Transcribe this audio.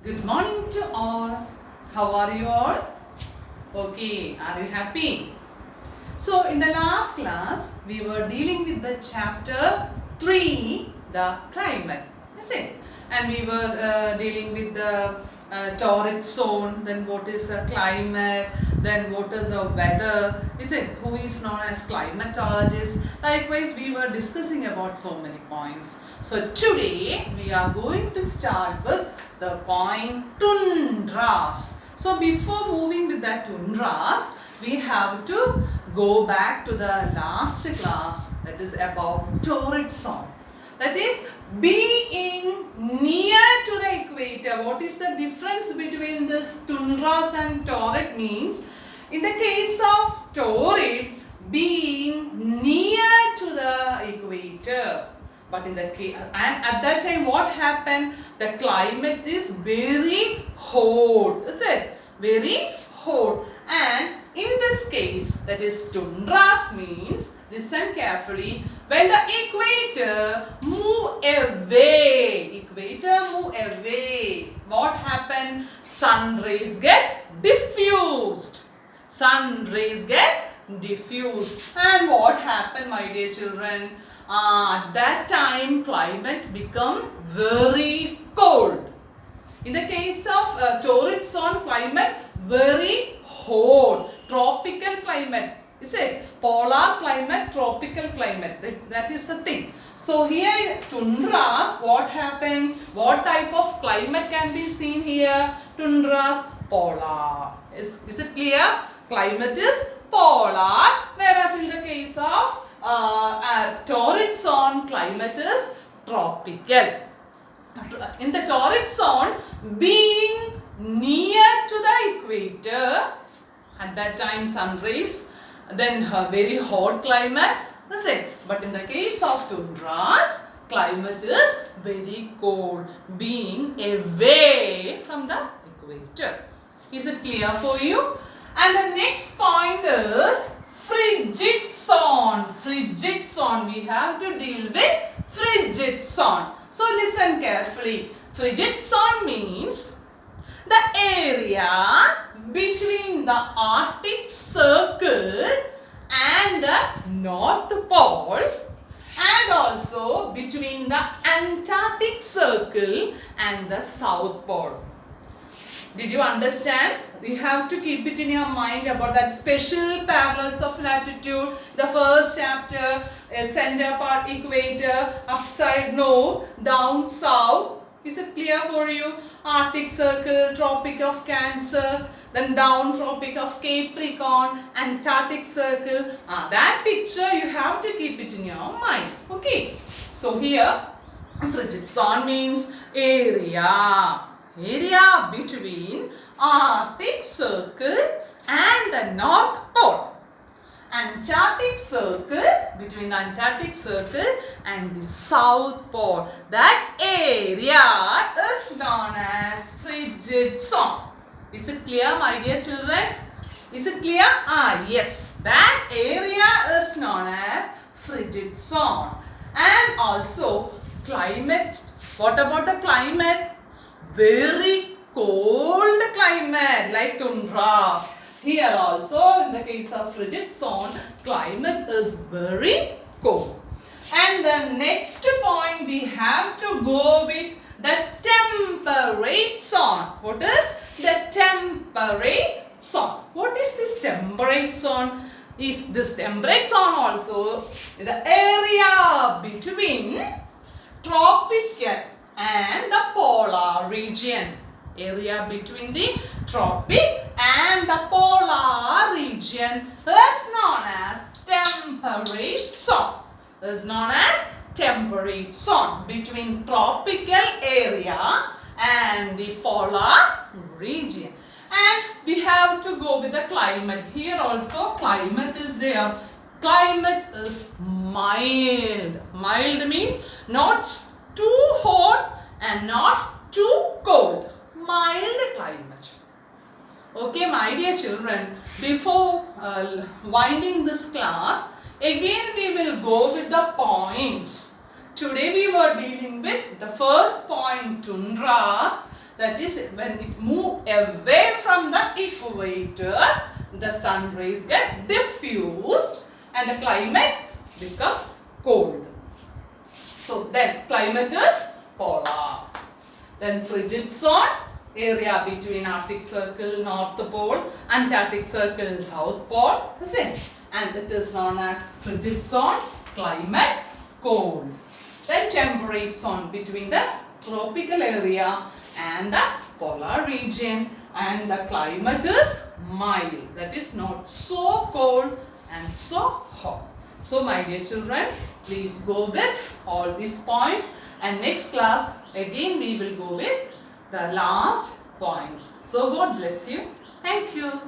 Good morning to all. How are you all? Okay, are you happy? So, in the last class, we were dealing with the chapter 3, the climate, is it? And we were dealing with the torrid zone, then what is a climate, then what is a weather, is it? Who is known as climatologist? Likewise, we were discussing about so many points. So, today we are going to start with the point tundras. So, before moving with the tundras, we have to go back to the last class, that is about torrid zone. That is being near to the equator. What is the difference between this tundras and torrid means? In the case of torrid, being near to the equator. But in the case, and at that time what happened? The climate is very hot, is it? Very hot. And in this case, that is tundras means, listen carefully, when the equator move away, what happened? Sun rays get diffused. Sun rays get diffused. And what happened, my dear children? At that time, climate become very cold. In the case of torrid zone, climate very hot, tropical climate. Is it? Polar climate, tropical climate. That is the thing. So here tundras, what happened? What type of climate can be seen here? Tundras, polar. Is it clear? Climate is polar, whereas in the case of torrid zone, climate is tropical. In the torrid zone, being near to the equator, at that time sun rays, then very hot climate, is it? But in the case of tundras, climate is very cold, being away from the equator. Is it clear for you? And the next point is frigid zone. Frigid zone. We have to deal with frigid zone. So listen carefully. Frigid zone means the area between the Arctic Circle and the North Pole, and also between the Antarctic Circle and the South Pole. Did you understand? You have to keep it in your mind about that special parallels of latitude. The first chapter, center part equator, upside north, down south. Is it clear for you? Arctic Circle, Tropic of Cancer, then down Tropic of Capricorn, Antarctic Circle. That picture you have to keep it in your mind. Okay. So here, frigid zone means area between Arctic Circle and the North Pole. Antarctic Circle, between the Antarctic Circle and the South Pole. That area is known as frigid zone. Is it clear, my dear children? Is it clear? Yes. That area is known as frigid zone. And also climate. What about the climate? Very cold climate like tundras. Here also in the case of frigid zone, climate is very cold. And the next point we have to go with the temperate zone. What is the temperate zone? What is this temperate zone? Is this temperate zone also the area between tropical and the polar region. Area between the tropic and the polar region is known as temperate zone. Is known as temperate zone between tropical area and the polar region. And we have to go with the climate. Here also climate is there. Climate is mild. Mild means not too hot and not too cold. Mild climate. Okay, my dear children, before winding this class, again we will go with the points. Today we were dealing with the first point, tundras. that is when it move away from the equator, the sun rays get diffused and the climate become cold. So then climate is polar. Then frigid zone, area between Arctic Circle, North Pole, Antarctic Circle, South Pole, is it? And it is known as frigid zone, climate cold. Then temperate zone between the tropical area and the polar region, and the climate is mild, that is not so cold and so hot. So my dear children, please go with all these points, and next class again we will go with the last points. So God bless you. Thank you.